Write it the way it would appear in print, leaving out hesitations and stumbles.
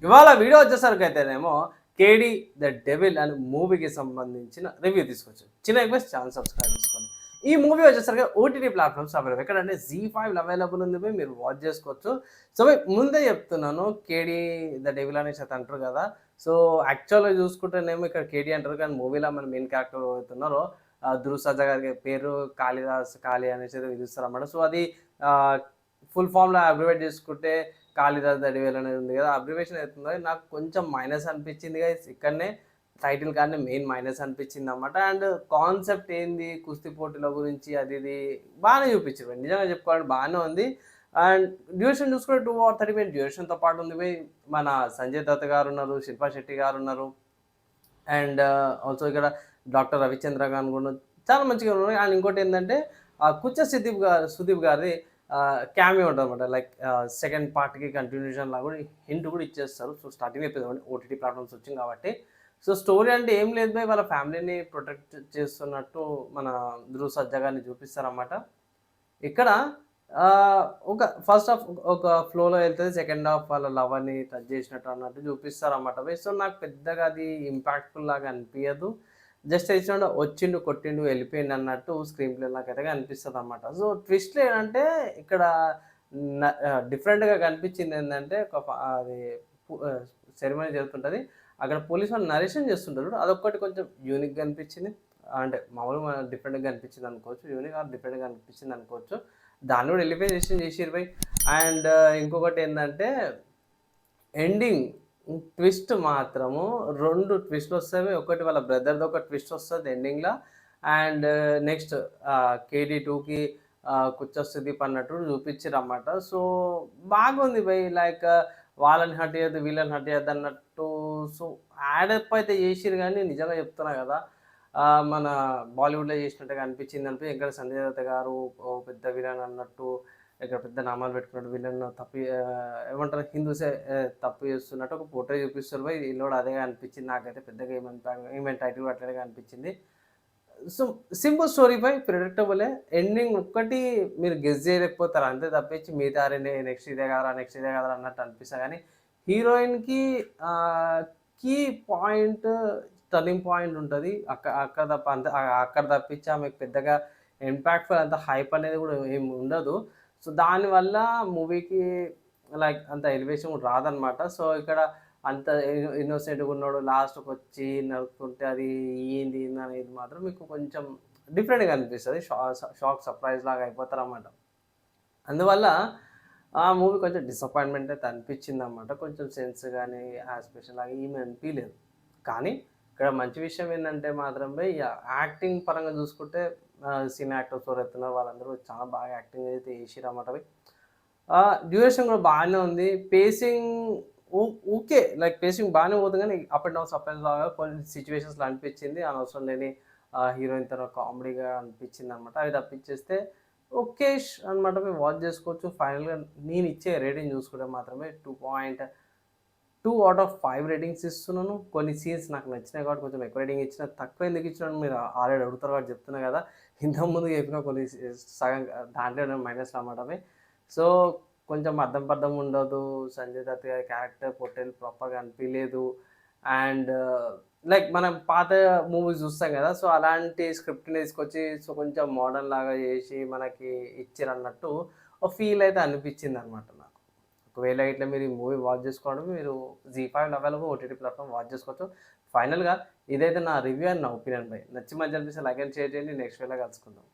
ఇవాళ video వచ్చేసరికైతేనేమో 'కేడీ the devil' అనే మూవీకి సంబంధించిన రివ్యూ తీసుకొచ్చాను. చిన్న రిక్వెస్ట్, ఛానల్ సబ్స్క్రైబ్ చేసుకోండి. ఈ మూవీ వచ్చేసరికి ఓటీటీ ప్లాట్‌ఫామ్స్ అవైలబుల్. ఎక్కడంటే జీ5లో అవైలబుల్ ఉంది బోయ్, మీరు వాచ్ చేసుకోవచ్చు. సో బోయ్ ముందే చెప్తున్నాను, 'కేడీ ద డెవిల్' అనేసి అయితే అంటారు కదా! సో యాక్చువల్‌గా చూసుకుంటేనేమో ఇక్కడ 'కేడీ' అంటారు కానీ మూవీలో మన మెయిన్ క్యారెక్టర్ ఎవరైతే ఉన్నారో ధ్రువ్ సర్జా గారి పేరు కాళీ అనేసి ఏదో పిలుస్తారన్నమాట. సో అది ఆహ్, ఫుల్ ఫామ్‌లో అబ్రివేట్ చేసుకుంటే 'కాళిదాస్ ద డివైల్' అనేది ఉంది కదా! అబ్రివేషన్ అవుతుందో నాకు కొంచెం మైనస్ అనిపించింది గైస్. ఇక్కడనే టైటిల్ కానీ మెయిన్ మైనస్ అనిపించిందన్నమాట. అండ్ కాన్సెప్ట్ ఏంది, కుస్తీ పోటీల గురించి అది ఇది బాగానే చూపించారు. నిజంగా చెప్పుకోవాలంటే బాగానే ఉంది. అండ్ డ్యూరేషన్ చూసుకుంటే 2 అవర్ 30 మినిట్ డ్యూరేషన్‌తో పాటు ఉంది బోయ్. మన సంజయ్ దత్ గారున్నారు, శిల్పా శెట్టి గారున్నారు. అండ్ ఆల్సో ఇక్కడ డాక్టర్ రవిచంద్ర గారు కూడా చాలా మంచిగా ఉన్నారు. అండ్ ఇంకోటేందంటే కుచ్చ సుదీప్ గారిది క్యామియో ఉంటదనమాట. లైక్ సెకండ్ పార్ట్‌కి కంటిన్యూషన్ లాగా కూడా హింట్ కూడా ఇచ్చేస్తారు. So starting episode OTT platforms వచ్చింది కాబట్టి. సో స్టోరీ అంటే ఏం లేదు బోయ్, వాళ్ళ ఫ్యామిలీని ప్రొటెక్ట్ చేస్తున్నట్టు మన ధ్రువ్ సర్జా గారిని చూపిస్తారనమాట. ఇక్కడ ఆహ్, ఒక ఫస్ట్ హాఫ్ ఒక ఫ్లోలో ఎళ్తది. సెకండ్ హాఫ్ వాళ్ళ లవర్‌ని టచ్ చేసినట్టు అన్నట్టు చూపిస్తారన్నమాట బోయ్. సో నాకు పెద్దగా అది ఇంపాక్ట్‌ఫుల్ లాగా అనిపియదు. జస్ట్ వచ్చిండు, కొట్టిండు, వెళ్ళిపోయిండు అన్నట్టు స్క్రీన్ ప్లే నాకైతే అనిపిస్తదన్నమాట. సో ట్విస్ట్‌లు ఏంటంటే ఇక్కడ డిఫరెంట్‌గా కనిపించింది ఏందంటే అది పు ఆహ్, సెరమనీ జరుగుతుంటది. అక్కడ పోలీస్ వాళ్ళు నరేషన్ చేస్తుంటారు. అదొక్కటి కొంచెం యూనిక్‌గా అనిపించింది. అంటే మామూలుగా డిఫరెంట్‌గా అనిపించింది అనుకోవచ్చు. యూనిక్ ఆర్ డిఫరెంట్‌గా అనిపించింది అనుకోవచ్చు. దాన్ని కూడా ఎలివేషన్ చేసిర్రు బై. అండ్ ఇంకొకటేందంటే ఎండింగ్ ట్విస్ట్ మాత్రము 2 ట్విస్ట్‌లొస్తాయి. ఒకటి వాళ్ళ బ్రదర్‌ది ఒక ట్విస్ట్ వస్తది ఎండింగ్‌ల. అండ్ నెక్స్ట్ 'కేడీ 2'కి కుచ్చ సుదీప్ అన్నట్టు చూపిచ్చిరన్నమాట. సో బాగుంది బై. లైక్ వాళ్ళని హర్ట్ చేయొద్దు, వీళ్ళని హర్ట్ చేయొద్దు అన్నట్టు. సో యాడప్ అయితే చేసిర్రు గానీ నిజంగా చెప్తున్నా కదా! మన బాలీవుడ్‌లో చేసినట్టుగా అనిపించిందనిపి. ఇక్కడ సంజయ్ దత్త గారు పెద్ద విలన్ అన్నట్టు, ఇక్కడ పెద్ద నామాలు పెట్టుకున్నట్టు విలన్ ఏమంటారు హిందూసే తప్పు చేస్తున్నట్టు ఒక పోట్రే చూపిస్తారు బై. ఈళ్ళు కూడా అదే అనిపించింది నాకైతే. పెద్దగా ఏమైనా టైటిల్ అట్లనే అనిపించింది. సో సింపుల్ స్టోరీ బై, ప్రిడిక్టబులే. ఎండింగ్ ఒక్కటి మీరు గెస్ చేయలేకపోతారు అంతే తప్పించి మిగతా నెక్స్ట్ ఇదే కాదురా, నెక్స్ట్ ఇదే కాదురా అన్నట్టు అనిపిస్తది గానీ హీరోయిన్‌కి ఆహ్, కీ పాయింట్, టర్నింగ్ పాయింట్ ఉంటది. అక్కడ తప్ప అంతే. అక్కడ తప్పించి ఆమెకు పెద్దగా ఇంపాక్ట్‌ఫుల్ అంత హైప్ అనేది కూడా ఏమి ఉండదు. సో దానివల్ల మూవీకి లైక్ అంత ఎలివేషన్ కూడా రాదనమాట. సో ఇక్కడ అంత ఇన్నోసెంట్‌గా ఉన్నోడు లాస్ట్‌కొచ్చి నరుకుతుంటే అది ఏంది అనేది మాత్రం మీకు కొంచెం డిఫరెంట్‌గా అనిపిస్తది. షాక్ సర్ప్రైజ్ లాగా అయిపోతారనమాట. అందువల్ల ఆ మూవీ కొంచెం డిసప్పాయింట్‌మెంట్ అయితే అనిపించిందనమాట. కొంచెం సెన్స్ గాని, యాస్పిరేషన్ లాగా ఏమి అనిపియలేదు. కానీ ఇక్కడ మంచి విషయం ఏందంటే మాత్రం బై యాక్టింగ్ పరంగా చూసుకుంటే సీనియర్ యాక్టర్స్ ఎవరైతే ఉన్నారో వాళ్ళందరూ చాలా బాగా యాక్టింగ్ అయితే చేసిర్రనమాట బై. డ్యూరేషన్ కూడా బాగానే ఉంది. పేసింగ్ ఓ ఓకే. లైక్ పేసింగ్ బాగానే పోతుంది గానీ up and downs, up and లాగా కొన్ని సిట్యుయేషన్స్‌లో అనిపించింది. అనవసరం లేని హీరోయిన్‌తో కామెడీగా అనిపించిందనమాట. అవి తప్పించేస్తే ఓకేష్ అనమాట. మేము వాచ్ చేసుకోవచ్చు. ఫైనల్‌గా నేనిచ్చే రేటింగ్ చూసుకుంటే మాత్రమే 2 ఔట్ ఆఫ్ 5 రేటింగ్స్ ఇస్తున్నాను. కొన్ని సీన్స్ నాకు నచ్చినాయి కాబట్టి కొంచెం ఎక్కువ రేటింగ్ ఇచ్చిన. తక్కువ ఎందుకు ఇచ్చినాను మీరు ఆల్రెడీ అడుగుతారు కాబట్టి చెప్తున్నా కదా! ఇంతకుముందు చెప్పిన కొన్ని సగం దాంట్లోనే మైనస్‌లు అన్నమాట అవి. సో కొంచెం అర్థం పర్థం ఉండదు. సంజయ్ దత్ గారి క్యారెక్టర్ పోర్ట్రేల్ ప్రాపర్‌గా అనిపియలేదు. అండ్ లైక్ మనం పాత మూవీస్ చూస్తాం కదా! సో అలాంటి స్క్రిప్ట్‌ని తీసుకొచ్చి సో కొంచెం మోడర్న్ లాగా చేసి మనకి ఇచ్చిరన్నట్టు ఒక ఫీల్ అయితే అనిపించిందనమాట నాకు. ఒకవేళ ఇట్లా మీరు ఈ మూవీ వాచ్ చేసుకోవడం మీరు జీ5లో అవైలబుల్ ఓటీటీ ప్లాట్‌ఫామ్ వాచ్ చేసుకోవచ్చు. ఫైనల్‌గా ఇదైతే నా రివ్యూ అండ్ నా ఒపీనియన్ బై. నచ్చి మంచి అనిపిస్తే లైక్ అండ్ షేర్ చేయండి. నెక్స్ట్ వీడియోలో కలుసుకుందాం.